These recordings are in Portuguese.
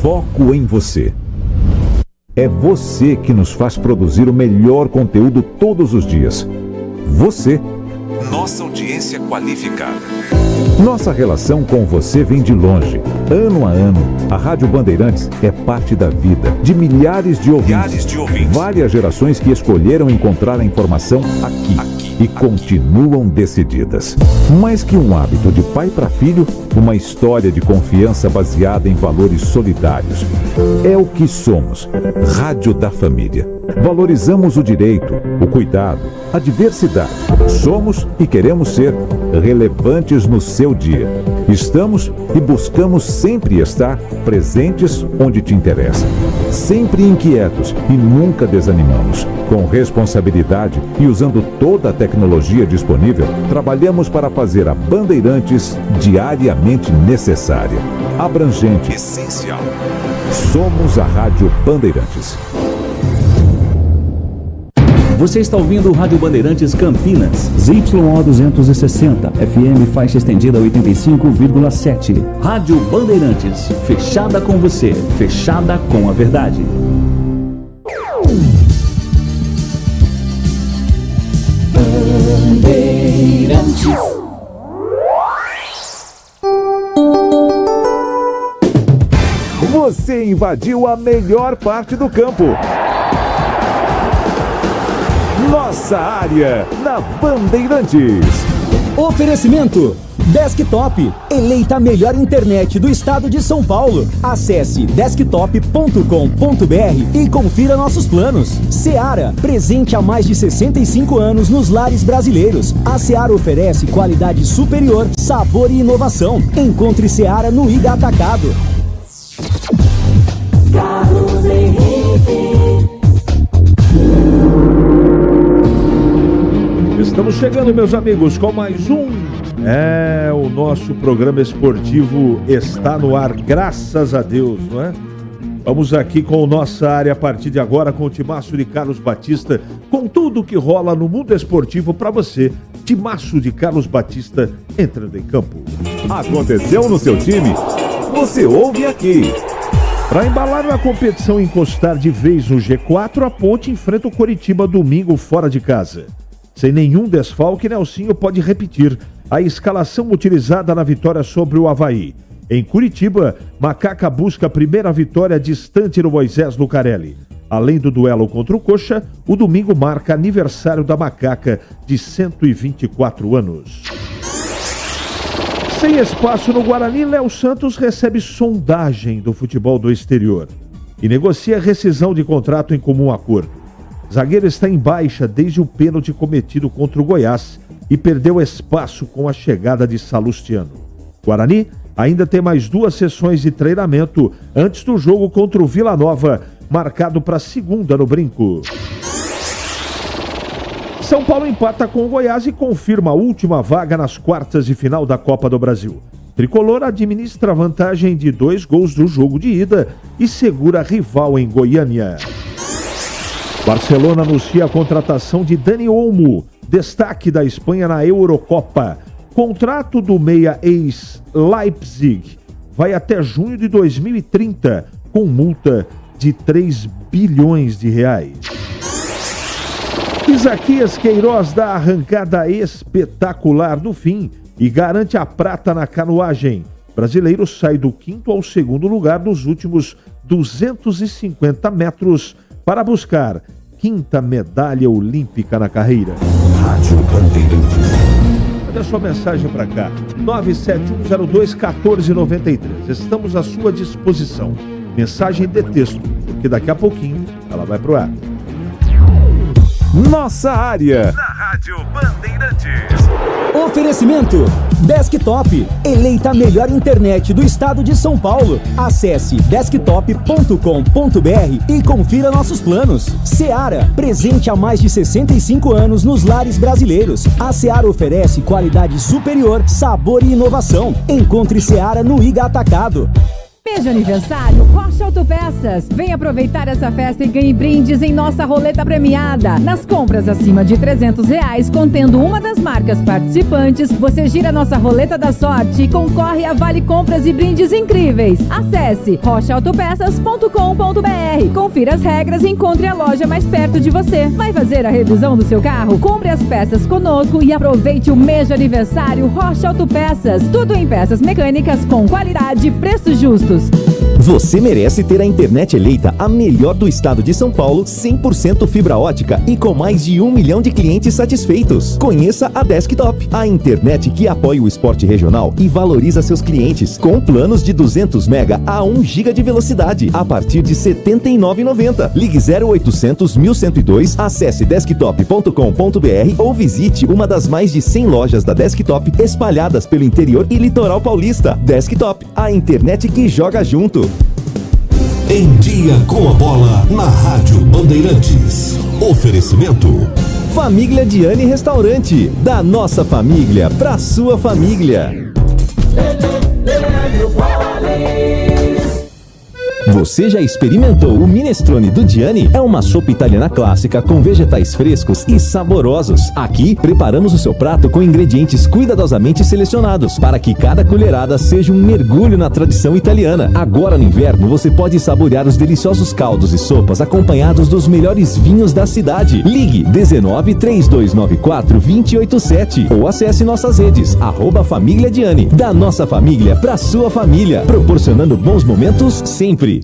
Foco em você. É você que nos faz produzir o melhor conteúdo todos os dias. Você. Nossa audiência qualificada. Nossa relação com você vem de longe. Ano a ano, a Rádio Bandeirantes é parte da vida de milhares de ouvintes. Várias gerações que escolheram encontrar a informação aqui. E continuam decididas. Mais que um hábito de pai para filho, uma história de confiança baseada em valores solidários. É o que somos. Rádio da Família. Valorizamos o direito, o cuidado, a diversidade. Somos e queremos ser relevantes no seu dia. Estamos e buscamos sempre estar presentes onde te interessa. Sempre inquietos e nunca desanimamos. Com responsabilidade e usando toda a tecnologia disponível, trabalhamos para fazer a Bandeirantes diariamente necessária, abrangente, essencial. Somos a Rádio Bandeirantes. Você está ouvindo o Rádio Bandeirantes Campinas, ZYO 260, FM faixa estendida 85,7. Rádio Bandeirantes, fechada com você, fechada com a verdade. Bandeirantes. Você invadiu a melhor parte do campo. Nossa área na Bandeirantes. Oferecimento Desktop, eleita a melhor internet do estado de São Paulo. Acesse desktop.com.br e confira nossos planos. Seara, presente há mais de 65 anos nos lares brasileiros. A Seara oferece qualidade superior, sabor e inovação. Encontre Seara no Ida Atacado. Carlos Henrique. Estamos chegando, meus amigos, com mais um. O nosso programa esportivo está no ar, graças a Deus, não é? Vamos aqui com nossa área a partir de agora, com o timaço de Carlos Batista, com tudo que rola no mundo esportivo para você. Timaço de Carlos Batista entrando em campo. Aconteceu no seu time? Você ouve aqui. Para embalar na competição e encostar de vez no G4, a Ponte enfrenta o Coritiba domingo fora de casa. Sem nenhum desfalque, Nelsinho pode repetir a escalação utilizada na vitória sobre o Avaí. Em Curitiba, Macaca busca a primeira vitória distante no Moisés Lucarelli. Além do duelo contra o Coxa, o domingo marca aniversário da Macaca de 124 anos. Sem espaço no Guarani, Léo Santos recebe sondagem do futebol do exterior e negocia rescisão de contrato em comum acordo. Zagueiro está em baixa desde o pênalti cometido contra o Goiás e perdeu espaço com a chegada de Salustiano. Guarani ainda tem mais 2 sessões de treinamento antes do jogo contra o Vila Nova, marcado para segunda no Brinco. São Paulo empata com o Goiás e confirma a última vaga nas quartas de final da Copa do Brasil. Tricolor administra a vantagem de 2 gols do jogo de ida e segura a rival em Goiânia. Barcelona anuncia a contratação de Dani Olmo, destaque da Espanha na Eurocopa. Contrato do meia ex-Leipzig vai até junho de 2030, com multa de 3 bilhões de reais. Isaquias Queiroz dá a arrancada espetacular no fim e garante a prata na canoagem. Brasileiro sai do 5º ao 2º lugar nos últimos 250 metros para buscar 5ª medalha olímpica na carreira. Rádio Bandeirantes. Manda sua mensagem para cá, 97102-1493. Estamos à sua disposição. Mensagem de texto, porque daqui a pouquinho ela vai pro ar. Nossa área na Rádio Bandeirantes. Oferecimento Desktop, eleita a melhor internet do estado de São Paulo. Acesse desktop.com.br e confira nossos planos. Seara, presente há mais de 65 anos nos lares brasileiros. A Seara oferece qualidade superior, sabor e inovação. Encontre Seara no Iga Atacado. Mês de aniversário, Rocha Autopeças. Vem aproveitar essa festa e ganhe brindes em nossa roleta premiada. Nas compras acima de R$300, contendo uma das marcas participantes, você gira nossa roleta da sorte e concorre a vale compras e brindes incríveis. Acesse rochaautopeças.com.br. Confira as regras e encontre a loja mais perto de você. Vai fazer a revisão do seu carro? Compre as peças conosco e aproveite o mês de aniversário Rocha Autopeças. Tudo em peças mecânicas com qualidade e preços justos. Você merece ter a internet eleita a melhor do estado de São Paulo, 100% fibra ótica e com mais de 1 milhão de clientes satisfeitos. Conheça a Desktop, a internet que apoia o esporte regional e valoriza seus clientes, com planos de 200 mega a 1 giga de velocidade, a partir de R$ 79,90. Ligue 0800 1102, acesse desktop.com.br ou visite uma das mais de 100 lojas da Desktop espalhadas pelo interior e litoral paulista. Desktop, a internet que joga junto. Em Dia com a Bola, na Rádio Bandeirantes. Oferecimento: Família Diane Restaurante. Da nossa família pra sua família. Você já experimentou o minestrone do Diane? É uma sopa italiana clássica com vegetais frescos e saborosos. Aqui, preparamos o seu prato com ingredientes cuidadosamente selecionados para que cada colherada seja um mergulho na tradição italiana. Agora no inverno, você pode saborear os deliciosos caldos e sopas acompanhados dos melhores vinhos da cidade. Ligue 19-3294-287 ou acesse nossas redes, @Família Diane. Da nossa família pra sua família, proporcionando bons momentos sempre.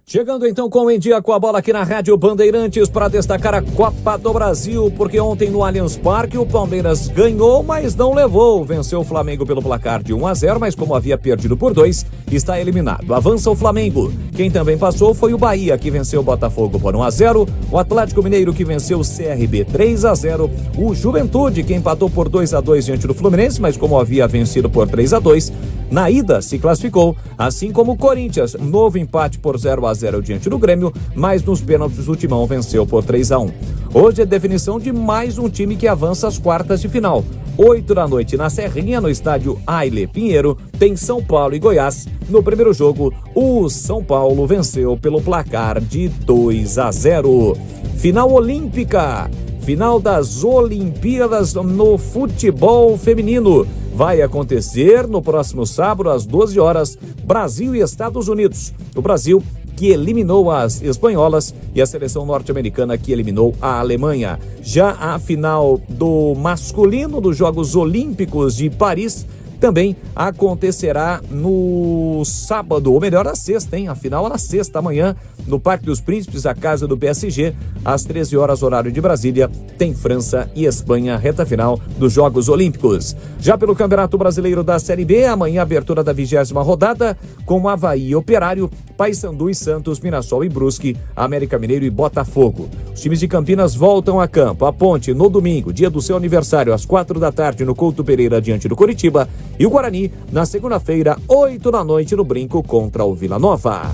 Chegando então com o Em Dia com a Bola aqui na Rádio Bandeirantes para destacar a Copa do Brasil, porque ontem no Allianz Parque o Palmeiras ganhou, mas não levou. Venceu o Flamengo pelo placar de 1-0, mas como havia perdido por 2, está eliminado. Avança o Flamengo. Quem também passou foi o Bahia, que venceu o Botafogo por 1-0, o Atlético Mineiro, que venceu o CRB 3-0, o Juventude, que empatou por 2-2 diante do Fluminense, mas como havia vencido por 3-2, na ida se classificou, assim como o Corinthians, novo empate por 0-0 diante do Grêmio, mas nos pênaltis o Timão venceu por 3-1. Hoje é definição de mais um time que avança às quartas de final. 8 da noite na Serrinha, no estádio Aile Pinheiro, tem São Paulo e Goiás. No primeiro jogo, o São Paulo venceu pelo placar de 2-0. Final olímpica. Final das Olimpíadas no futebol feminino. Vai acontecer no próximo sábado, às 12 horas, Brasil e Estados Unidos. O Brasil, que eliminou as espanholas, e a seleção norte-americana, que eliminou a Alemanha. Já a final do masculino dos Jogos Olímpicos de Paris também acontecerá no sábado, ou melhor, na sexta, hein? A final é na sexta, amanhã, no Parque dos Príncipes, a casa do PSG, às 13 horas, horário de Brasília, tem França e Espanha, reta final dos Jogos Olímpicos. Já pelo Campeonato Brasileiro da Série B, amanhã abertura da 20ª rodada, com Avaí e Operário, Paysandu e Santos, Mirassol e Brusque, América Mineiro e Botafogo. Os times de Campinas voltam a campo. A Ponte, no domingo, dia do seu aniversário, às 4 da tarde, no Couto Pereira, diante do Coritiba, e o Guarani, na segunda-feira, 8 da noite, no Brinco, contra o Vila Nova.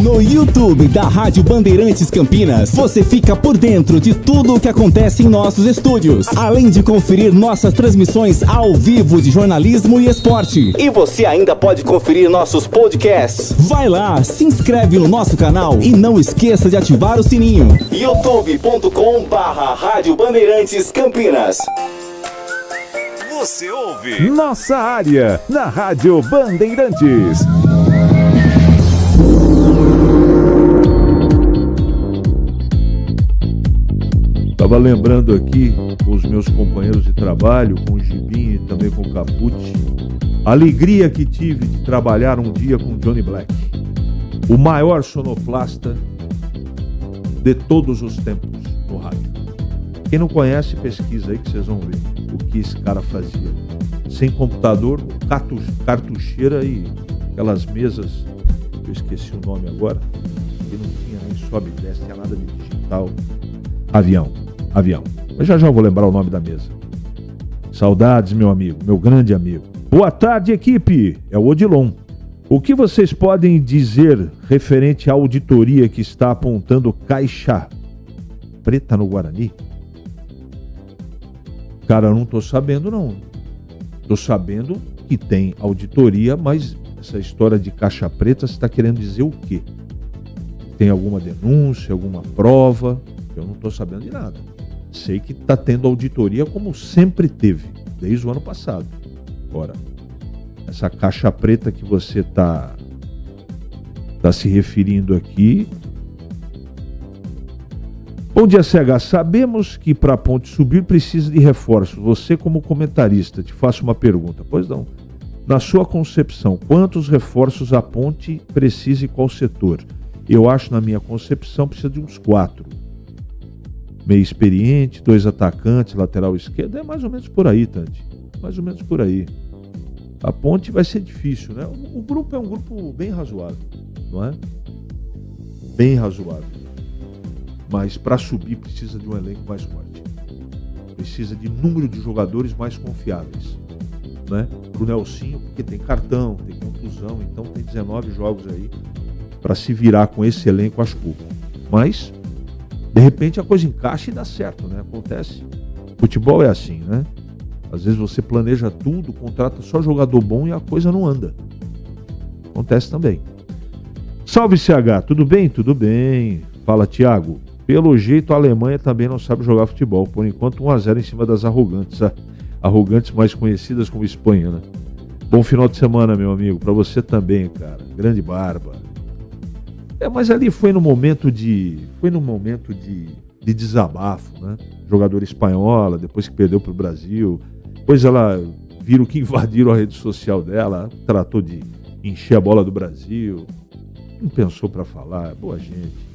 No YouTube da Rádio Bandeirantes Campinas, você fica por dentro de tudo o que acontece em nossos estúdios, além de conferir nossas transmissões ao vivo de jornalismo e esporte. E você ainda pode conferir nossos podcasts. Vai lá, se inscreve no nosso canal e não esqueça de ativar o sininho. youtube.com/Rádio Bandeirantes Campinas. Você ouve Nossa Área, na Rádio Bandeirantes. Estava lembrando aqui com os meus companheiros de trabalho, com o Gibinho e também com o Capucci, a alegria que tive de trabalhar um dia com o Johnny Black, o maior sonoplasta de todos os tempos no rádio. Quem não conhece, pesquisa aí que vocês vão ver o que esse cara fazia. Sem computador, cartucheira e aquelas mesas, eu esqueci o nome agora, que não tinha nem sobe e desce, tinha nada de digital. Avião. Mas já vou lembrar o nome da mesa. Saudades, meu amigo, meu grande amigo. Boa tarde, equipe. É o Odilon. O que vocês podem dizer referente à auditoria que está apontando caixa preta no Guarani? Cara, eu não tô sabendo, não. Tô sabendo que tem auditoria, mas Essa história de caixa preta, você está querendo dizer o quê? Tem alguma denúncia, alguma prova? Eu não estou sabendo de nada. Sei que está tendo auditoria como sempre teve, desde o ano passado. Agora, essa caixa preta que você está se referindo aqui... Bom dia, CH. Sabemos que para a Ponte subir precisa de reforço. Você, como comentarista, te faço uma pergunta. Pois não. Na sua concepção, quantos reforços a Ponte precisa e qual setor? Eu acho, na minha concepção, precisa de uns 4. Meio experiente, 2 atacantes, lateral esquerdo. É mais ou menos por aí, Tante. Mais ou menos por aí. A Ponte vai ser difícil, né? O grupo é um grupo bem razoável, não é? Bem razoável. Mas para subir precisa de um elenco mais forte. Precisa de número de jogadores mais confiáveis, né? Pro Nelsinho, porque tem cartão, tem contusão, então tem 19 jogos aí para se virar com esse elenco às poucas. Mas, de repente, a coisa encaixa e dá certo, né? Acontece. Futebol é assim, né? Às vezes você planeja tudo, contrata só jogador bom e a coisa não anda. Acontece também. Salve, CH, tudo bem? Tudo bem. Fala, Thiago. Pelo jeito, a Alemanha também não sabe jogar futebol. Por enquanto, 1-0 em cima das arrogantes. Arrogantes mais conhecidas como Espanha, né? Bom final de semana, meu amigo. Pra você também, cara. Grande barba. Mas ali foi no momento de desabafo, né? Jogadora espanhola, depois que perdeu pro Brasil. Depois ela viram que invadiram a rede social dela. Tratou de encher a bola do Brasil. Não pensou pra falar. Boa gente.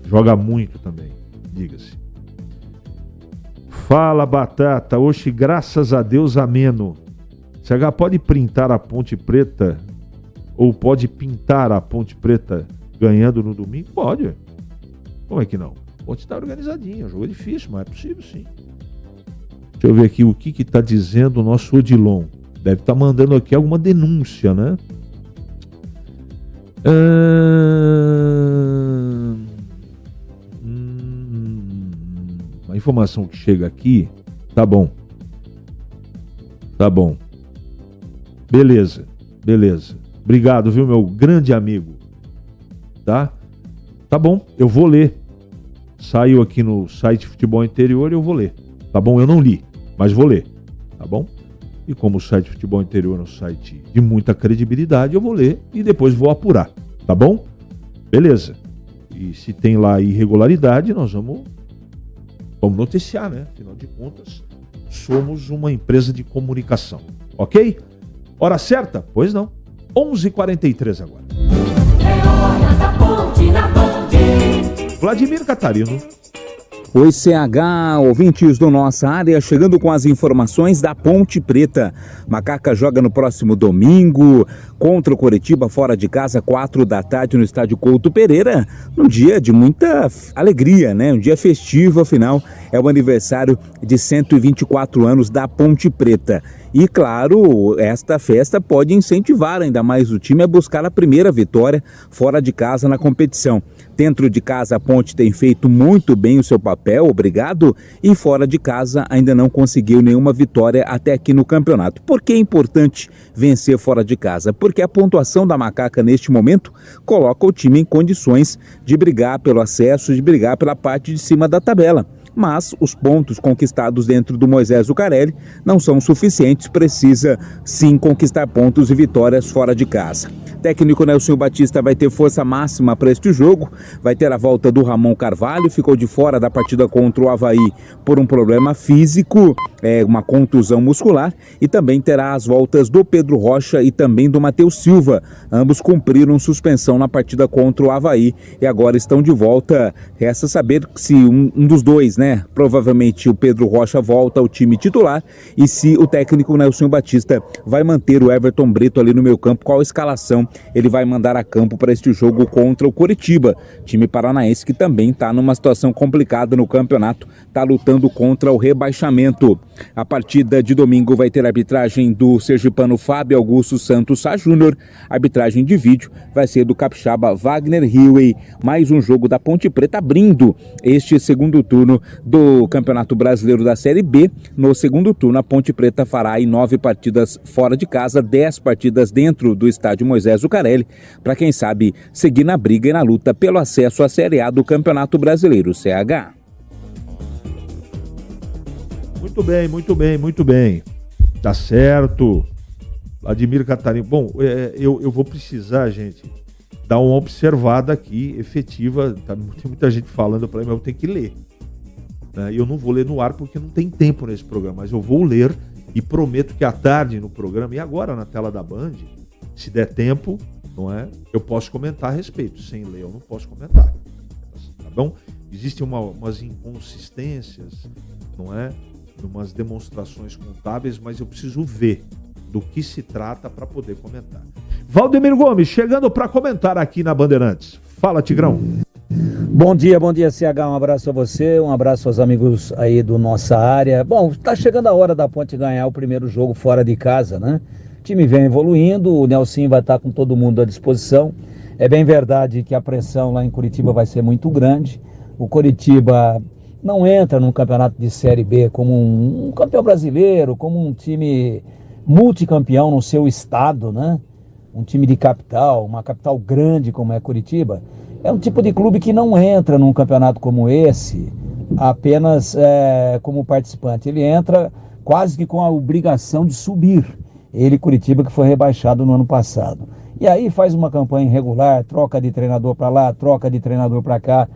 Joga muito também, diga-se. Fala, Batata. Oxe, graças a Deus, ameno. CH, pode printar a Ponte Preta? Ou pode pintar a Ponte Preta ganhando no domingo? Pode. Como é que não? A Ponte está organizadinha. O jogo é difícil, mas é possível sim. Deixa eu ver aqui o que está dizendo o nosso Odilon. Deve estar mandando aqui alguma denúncia, né? A informação que chega aqui, tá bom. Beleza. Obrigado, viu, meu grande amigo. Tá bom, eu vou ler. Saiu aqui no site Futebol Interior e eu vou ler. Tá bom? Eu não li, mas vou ler. Tá bom? E como o site Futebol Interior é um site de muita credibilidade, eu vou ler e depois vou apurar. Tá bom? Beleza. E se tem lá irregularidade, nós vamos noticiar, né? Afinal de contas, somos uma empresa de comunicação. Ok? Hora certa? Pois não. 11h43 agora. É hora da Ponte na Band. Vladimir Catarino. Oi, CH, ouvintes do Nossa Área, chegando com as informações da Ponte Preta. Macaca joga no próximo domingo contra o Coritiba, fora de casa, 4 da tarde no estádio Couto Pereira. Um dia de muita alegria, né? Um dia festivo, afinal, é o aniversário de 124 anos da Ponte Preta. E, claro, esta festa pode incentivar ainda mais o time a buscar a primeira vitória fora de casa na competição. Dentro de casa, a Ponte tem feito muito bem o seu papel, obrigado, e fora de casa ainda não conseguiu nenhuma vitória até aqui no campeonato. Por que é importante vencer fora de casa? Porque a pontuação da Macaca neste momento coloca o time em condições de brigar pelo acesso, de brigar pela parte de cima da tabela. Mas os pontos conquistados dentro do Moisés Zucarelli não são suficientes, precisa sim conquistar pontos e vitórias fora de casa. Técnico Nelson Batista vai ter força máxima para este jogo, vai ter a volta do Ramon Carvalho, ficou de fora da partida contra o Avaí por um problema físico, uma contusão muscular, e também terá as voltas do Pedro Rocha e também do Matheus Silva. Ambos cumpriram suspensão na partida contra o Avaí e agora estão de volta. Resta saber se um dos dois, né? Provavelmente o Pedro Rocha volta ao time titular e se o técnico Nelson Batista vai manter o Everton Brito ali no meio campo, qual a escalação ele vai mandar a campo para este jogo contra o Coritiba, time paranaense que também está numa situação complicada no campeonato, está lutando contra o rebaixamento. A partida de domingo vai ter a arbitragem do sergipano Fábio Augusto Santos Sá Júnior, a arbitragem de vídeo vai ser do capixaba Wagner Hilley. Mais um jogo da Ponte Preta abrindo este segundo turno do Campeonato Brasileiro da Série B. No segundo turno, a Ponte Preta fará aí 9 partidas fora de casa, 10 partidas dentro do estádio Moisés Zucarelli, para quem sabe seguir na briga e na luta pelo acesso à Série A do Campeonato Brasileiro, CH. Muito bem. Tá certo. Vladimir Catarino. Bom, eu vou precisar, gente, dar uma observada aqui, efetiva. Tá, tem muita gente falando para mim, mas eu tenho que ler. Né? Eu não vou ler no ar porque não tem tempo nesse programa, mas eu vou ler e prometo que à tarde no programa e agora na tela da Band, se der tempo, não é? Eu posso comentar a respeito. Sem ler eu não posso comentar. Tá bom? Existem umas inconsistências, não é? Umas demonstrações contábeis, mas eu preciso ver do que se trata para poder comentar. Valdemir Gomes, chegando para comentar aqui na Bandeirantes. Fala, Tigrão. Bom dia, CH, um abraço a você, um abraço aos amigos aí do nossa área. Bom, tá chegando a hora da Ponte ganhar o primeiro jogo fora de casa, né? O time vem evoluindo, o Nelsinho vai estar com todo mundo à disposição. É bem verdade que a pressão lá em Curitiba vai ser muito grande. O Curitiba não entra num campeonato de Série B como um campeão brasileiro, como um time multicampeão no seu estado, né? Um time de capital, uma capital grande como é Curitiba. É um tipo de clube que não entra num campeonato como esse apenas como participante. Ele entra quase que com a obrigação de subir. Ele, Curitiba, que foi rebaixado no ano passado. E aí faz uma campanha irregular, troca de treinador para lá, troca de treinador para cá.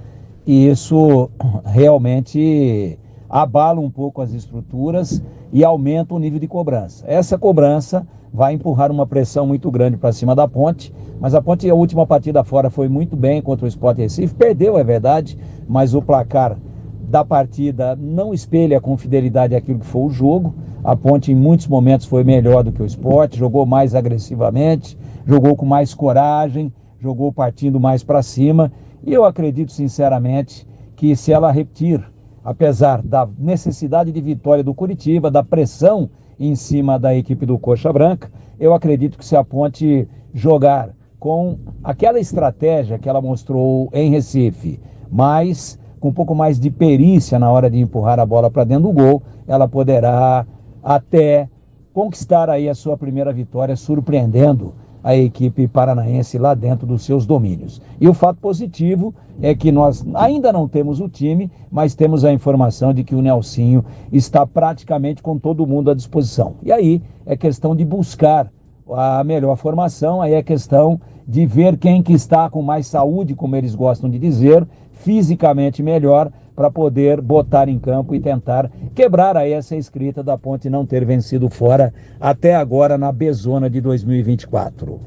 E isso realmente abala um pouco as estruturas e aumenta o nível de cobrança. Essa cobrança vai empurrar uma pressão muito grande para cima da Ponte, mas a Ponte, a última partida fora, foi muito bem contra o Sport Recife, perdeu, é verdade, mas o placar da partida não espelha com fidelidade aquilo que foi o jogo. A Ponte em muitos momentos foi melhor do que o Sport, jogou mais agressivamente, jogou com mais coragem, jogou partindo mais para cima, e eu acredito sinceramente que se ela repetir, apesar da necessidade de vitória do Curitiba, da pressão em cima da equipe do Coxa Branca, eu acredito que se a Ponte jogar com aquela estratégia que ela mostrou em Recife, mas com um pouco mais de perícia na hora de empurrar a bola para dentro do gol, ela poderá até conquistar aí a sua primeira vitória, surpreendendo a equipe paranaense lá dentro dos seus domínios. E o fato positivo é que nós ainda não temos o time, mas temos a informação de que o Nelsinho está praticamente com todo mundo à disposição. E aí é questão de buscar a melhor formação, aí é questão de ver quem que está com mais saúde, como eles gostam de dizer, fisicamente melhor, para poder botar em campo e tentar quebrar aí essa escrita da Ponte não ter vencido fora até agora na B-Zona de 2024.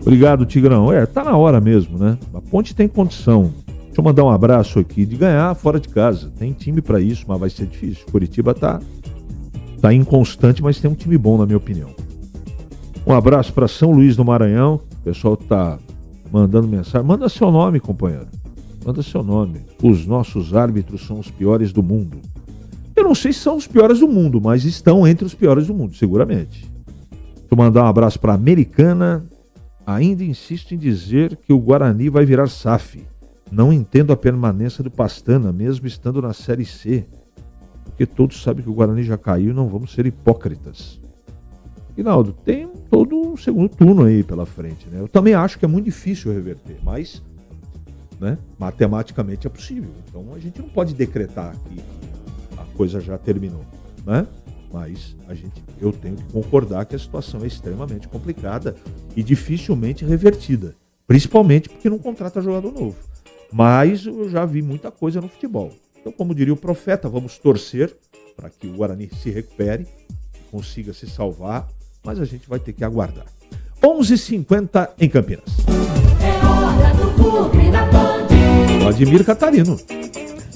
Obrigado, Tigrão. Tá na hora mesmo, né? A Ponte tem condição. Deixa eu mandar um abraço aqui de ganhar fora de casa. Tem time para isso, mas vai ser difícil. Curitiba tá inconstante, mas tem um time bom, na minha opinião. Um abraço para São Luís do Maranhão. O pessoal tá mandando mensagem. Manda seu nome, companheiro. Manda seu nome. Os nossos árbitros são os piores do mundo. Eu não sei se são os piores do mundo, mas estão entre os piores do mundo, seguramente. Deixa eu mandar um abraço para a Americana. Ainda insisto em dizer que o Guarani vai virar SAF. Não entendo a permanência do Pastana, mesmo estando na Série C. Porque todos sabem que o Guarani já caiu e não vamos ser hipócritas. Rinaldo, tem todo um segundo turno aí pela frente, né? Eu também acho que é muito difícil reverter, mas, né, matematicamente é possível. Então a gente não pode decretar que a coisa já terminou, né? Mas eu tenho que concordar que a situação é extremamente complicada e dificilmente revertida, principalmente porque não contrata jogador novo. Mas eu já vi muita coisa no futebol. Então, como diria o profeta, vamos torcer para que o Guarani se recupere, consiga se salvar, mas a gente vai ter que aguardar. 11h50 em Campinas. É hora do Bugre da Band. Vladimir Catarino.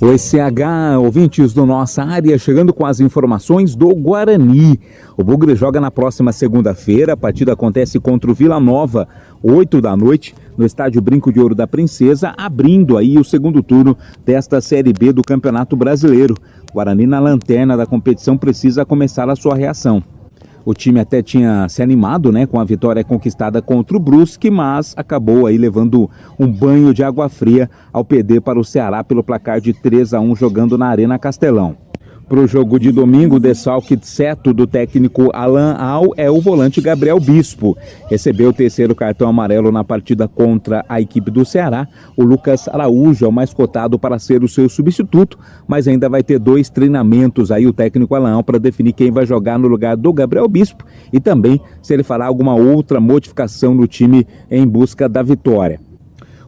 Oi, CH, ouvintes do Nossa Área, chegando com as informações do Guarani. O Bugre joga na próxima segunda-feira, a partida acontece contra o Vila Nova, 8 da noite, no estádio Brinco de Ouro da Princesa, abrindo aí o segundo turno desta Série B do Campeonato Brasileiro. O Guarani na lanterna da competição precisa começar a sua reação. O time até tinha se animado, né, com a vitória conquistada contra o Brusque, mas acabou aí levando um banho de água fria ao perder para o Ceará pelo placar de 3-1 jogando na Arena Castelão. Para o jogo de domingo, o desfalque certo do técnico Alan Al é o volante Gabriel Bispo. Recebeu o terceiro cartão amarelo na partida contra a equipe do Ceará. O Lucas Araújo é o mais cotado para ser o seu substituto, mas ainda vai ter 2 treinamentos aí o técnico Alan Al para definir quem vai jogar no lugar do Gabriel Bispo e também se ele fará alguma outra modificação no time em busca da vitória.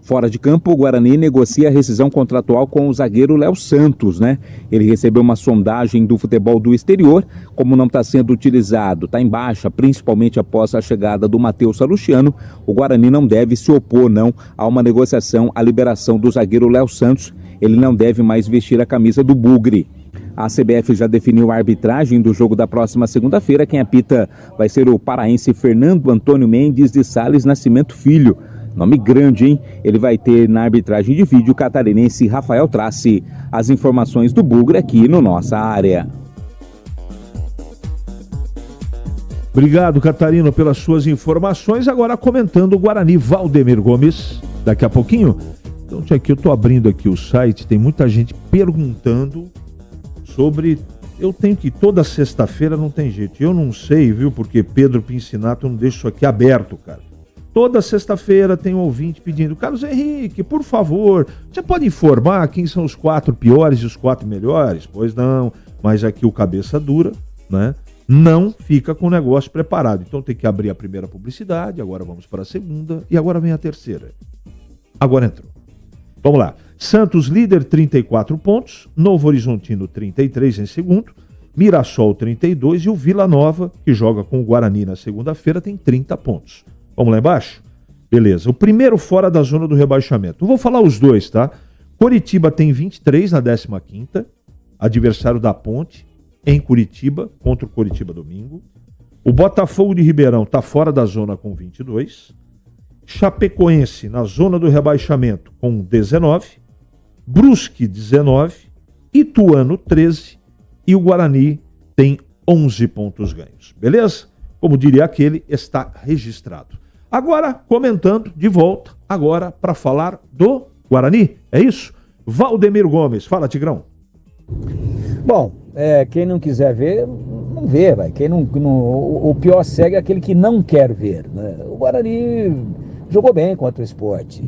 Fora de campo, o Guarani negocia a rescisão contratual com o zagueiro Léo Santos, né? Ele recebeu uma sondagem do futebol do exterior, como não está sendo utilizado, está em baixa, principalmente após a chegada do Matheus Salustiano, o Guarani não deve se opor, não, a uma negociação, à liberação do zagueiro Léo Santos. Ele não deve mais vestir a camisa do Bugre. A CBF já definiu a arbitragem do jogo da próxima segunda-feira. Quem apita vai ser o paraense Fernando Antônio Mendes de Sales Nascimento Filho. Nome grande, hein? Ele vai ter na arbitragem de vídeo o catarinense Rafael Trace. As informações do Bugre aqui no Nossa Área. Obrigado, Catarino, pelas suas informações. Agora comentando o Guarani, Valdemir Gomes, daqui a pouquinho. Então, aqui eu estou abrindo aqui o site, tem muita gente perguntando sobre... Eu tenho que ir toda sexta-feira, não tem jeito. Eu não sei, viu, porque Pedro Pincinato não deixa isso aqui aberto, cara. Toda sexta-feira tem um ouvinte pedindo: Carlos Henrique, por favor, você pode informar quem são os 4 piores e os 4 melhores? Pois não, mas aqui o cabeça dura, né? Não fica com o negócio preparado. Então tem que abrir a primeira publicidade, agora vamos para a segunda e agora vem a terceira. Agora entrou. Vamos lá. Santos líder, 34 pontos, Novo Horizontino 33 em segundo, Mirassol 32 e o Vila Nova, que joga com o Guarani na segunda-feira, tem 30 pontos. Vamos lá embaixo? Beleza. O primeiro fora da zona do rebaixamento. Eu vou falar os dois, tá? Coritiba tem 23 na 15ª, adversário da Ponte, em Curitiba, contra o Coritiba domingo. O Botafogo de Ribeirão está fora da zona com 22. Chapecoense na zona do rebaixamento com 19. Brusque 19. Ituano 13. E o Guarani tem 11 pontos ganhos. Beleza? Como diria aquele, está registrado. Agora, comentando, de volta, agora para falar do Guarani, é isso? Valdemir Gomes, fala, Tigrão. Bom, quem não quiser ver, não vê, vai. O pior segue é aquele que não quer ver, né? O Guarani jogou bem contra o Sport.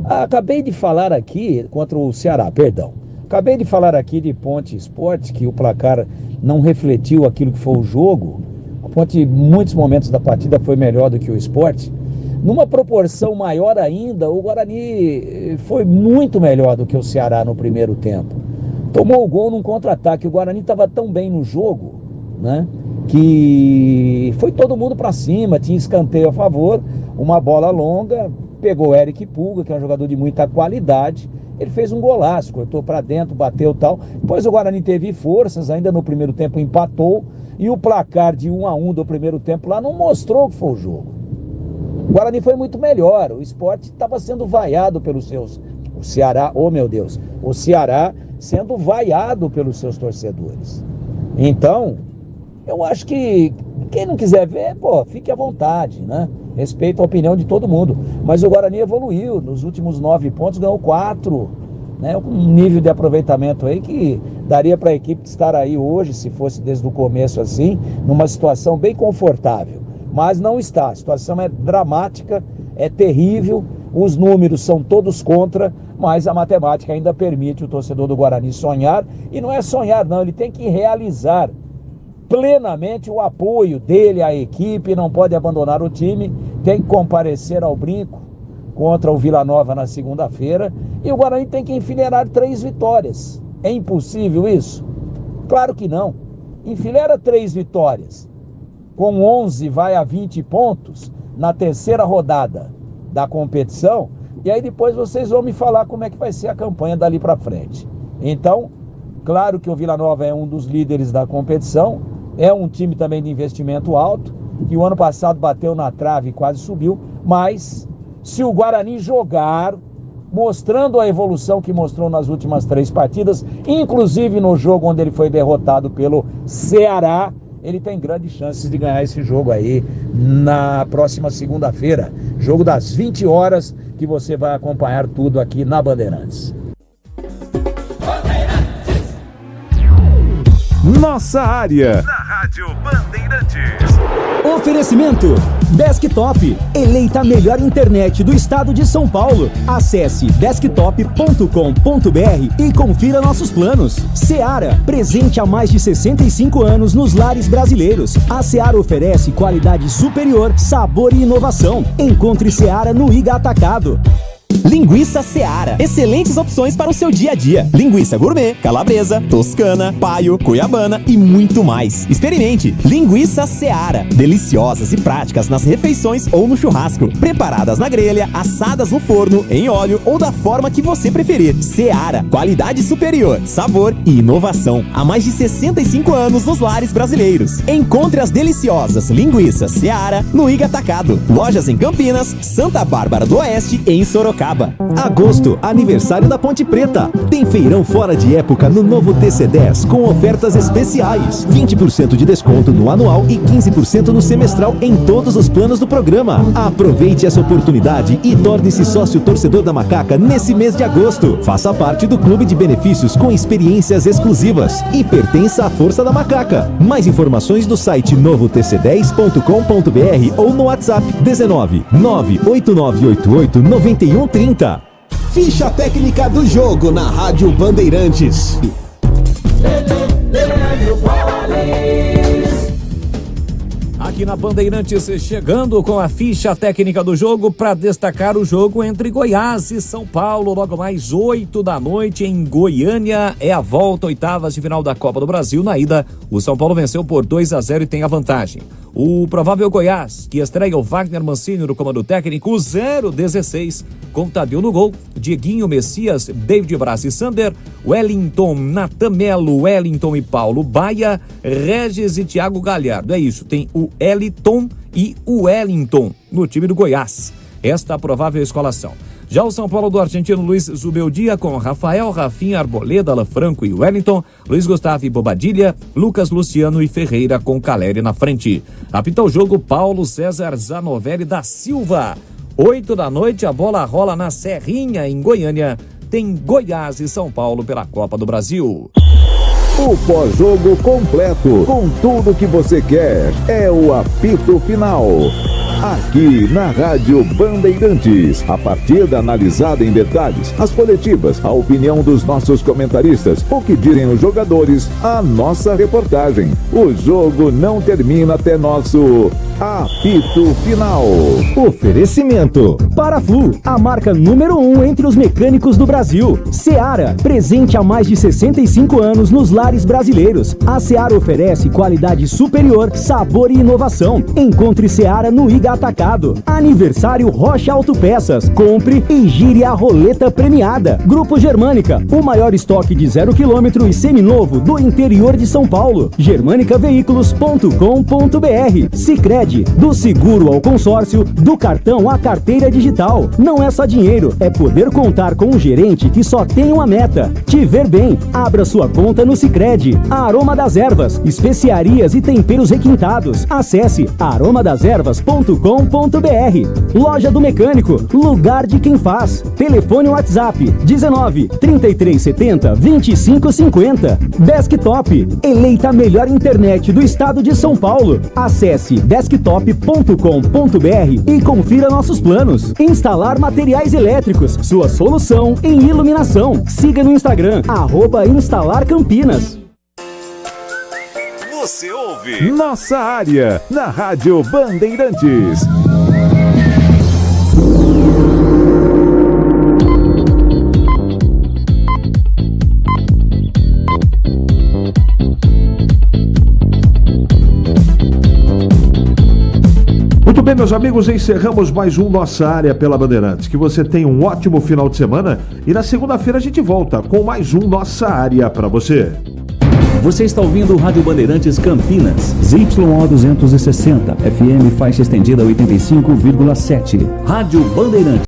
Acabei de falar aqui, contra o Ceará, perdão. Acabei de falar aqui de Ponte Sport, que o placar não refletiu aquilo que foi o jogo. A Ponte, em muitos momentos da partida, foi melhor do que o Sport. Numa proporção maior ainda, o Guarani foi muito melhor do que o Ceará no primeiro tempo. Tomou o gol num contra-ataque. O Guarani estava tão bem no jogo, né, que foi todo mundo para cima, tinha escanteio a favor, uma bola longa, pegou o Eric Pulga, que é um jogador de muita qualidade. Ele fez um golaço, cortou para dentro, bateu tal. Depois o Guarani teve forças, ainda no primeiro tempo empatou. E o placar de 1-1 do primeiro tempo lá não mostrou o que foi o jogo. O Guarani foi muito melhor. O Sport estava sendo vaiado pelos seus... O Ceará, oh meu Deus, o Ceará sendo vaiado pelos seus torcedores. Então, eu acho que quem não quiser ver, fique à vontade, né? Respeito a opinião de todo mundo. Mas o Guarani evoluiu. Nos últimos 9 pontos, ganhou 4. Né? Um nível de aproveitamento aí que daria para a equipe estar aí hoje, se fosse desde o começo assim, numa situação bem confortável. Mas não está. A situação é dramática, é terrível. Os números são todos contra, mas a matemática ainda permite o torcedor do Guarani sonhar. E não é sonhar, não. Ele tem que realizar plenamente o apoio dele à equipe, não pode abandonar o time, tem que comparecer ao brinco contra o Vila Nova na segunda-feira, e o Guarani tem que enfileirar 3 vitórias. É impossível isso? Claro que não. Enfileira 3 vitórias. Com 11 vai a 20 pontos na terceira rodada da competição, e aí depois vocês vão me falar como é que vai ser a campanha dali para frente. Então, claro que o Vila Nova é um dos líderes da competição, é um time também de investimento alto, que o ano passado bateu na trave e quase subiu, mas se o Guarani jogar, mostrando a evolução que mostrou nas últimas 3 partidas, inclusive no jogo onde ele foi derrotado pelo Ceará, ele tem grandes chances de ganhar esse jogo aí na próxima segunda-feira. Jogo das 20 horas, que você vai acompanhar tudo aqui na Bandeirantes. Nossa área. Na Rádio Bandeirantes. Oferecimento Desktop, eleita a melhor internet do estado de São Paulo. Acesse desktop.com.br e confira nossos planos. Seara, presente há mais de 65 anos nos lares brasileiros. A Seara oferece qualidade superior, sabor e inovação. Encontre Seara no Iga Atacado. Linguiça Seara. Excelentes opções para o seu dia a dia. Linguiça gourmet, calabresa, toscana, paio, cuiabana e muito mais. Experimente. Linguiça Seara. Deliciosas e práticas nas refeições ou no churrasco. Preparadas na grelha, assadas no forno, em óleo ou da forma que você preferir. Seara. Qualidade superior, sabor e inovação. Há mais de 65 anos nos lares brasileiros. Encontre as deliciosas linguiças Seara no Iga Atacado. Lojas em Campinas, Santa Bárbara do Oeste e em Sorocaba. Agosto, aniversário da Ponte Preta. Tem feirão fora de época no novo TC10 com ofertas especiais. 20% de desconto no anual e 15% no semestral em todos os planos do programa. Aproveite essa oportunidade e torne-se sócio torcedor da Macaca nesse mês de agosto. Faça parte do clube de benefícios com experiências exclusivas e pertença à Força da Macaca. Mais informações no site novotc10.com.br ou no WhatsApp 19 98988 9130. Ficha técnica do jogo na Rádio Bandeirantes. Aqui na Bandeirantes, chegando com a ficha técnica do jogo para destacar o jogo entre Goiás e São Paulo, logo mais 8 da noite em Goiânia. É a volta, oitavas de final da Copa do Brasil. Na ida, o São Paulo venceu por 2-0 e tem a vantagem. O provável Goiás, que estreia o Wagner Mancini no comando técnico, 0-16, com Tadeu no gol, Dieguinho, Messias, David Braz e Sander, Wellington, Natan Melo, Wellington e Paulo Baia, Regis e Thiago Galhardo. É isso, tem o Eliton e o Wellington no time do Goiás. Esta é a provável escalação. Já o São Paulo do argentino Luiz Zubeldia com Rafael, Rafinha, Arboleda, Franco e Wellington, Luiz Gustavo e Bobadilha, Lucas Luciano e Ferreira com Caleri na frente. Apita o jogo Paulo César Zanovelli da Silva. 8 da noite, a bola rola na Serrinha, em Goiânia. Tem Goiás e São Paulo pela Copa do Brasil. O pós-jogo completo, com tudo que você quer, é o apito final. Aqui na Rádio Bandeirantes, a partida analisada em detalhes, as coletivas, a opinião dos nossos comentaristas, o que dizem os jogadores, a nossa reportagem. O jogo não termina até nosso apito final. Oferecimento Paraflu, a marca número 1 entre os mecânicos do Brasil. Seara, presente há mais de 65 anos nos lares brasileiros. A Seara oferece qualidade superior, sabor e inovação. Encontre Seara no Iga Atacado. Aniversário Rocha Autopeças. Compre e gire a roleta premiada. Grupo Germânica, o maior estoque de 0 km e seminovo do interior de São Paulo. germanicaveículos.com.br. Sicredi, do seguro ao consórcio, do cartão à carteira digital. Não é só dinheiro, é poder contar com um gerente que só tem uma meta: te ver bem. Abra sua conta no Sicredi. Aroma das Ervas, especiarias e temperos requintados. Acesse aromadeservas.com.br. Loja do Mecânico, lugar de quem faz. Telefone WhatsApp 19 3370 2550. Desktop, eleita a melhor internet do estado de São Paulo. Acesse desktop.com.br e confira nossos planos. Instalar materiais elétricos, sua solução em iluminação. Siga no Instagram, @instalarcampinas. Você ouve Nossa Área, na Rádio Bandeirantes. Muito bem, meus amigos, encerramos mais um Nossa Área pela Bandeirantes. Que você tenha um ótimo final de semana e na segunda-feira a gente volta com mais um Nossa Área para você. Você está ouvindo o Rádio Bandeirantes Campinas, ZYO 260, FM faixa estendida 85,7. Rádio Bandeirantes.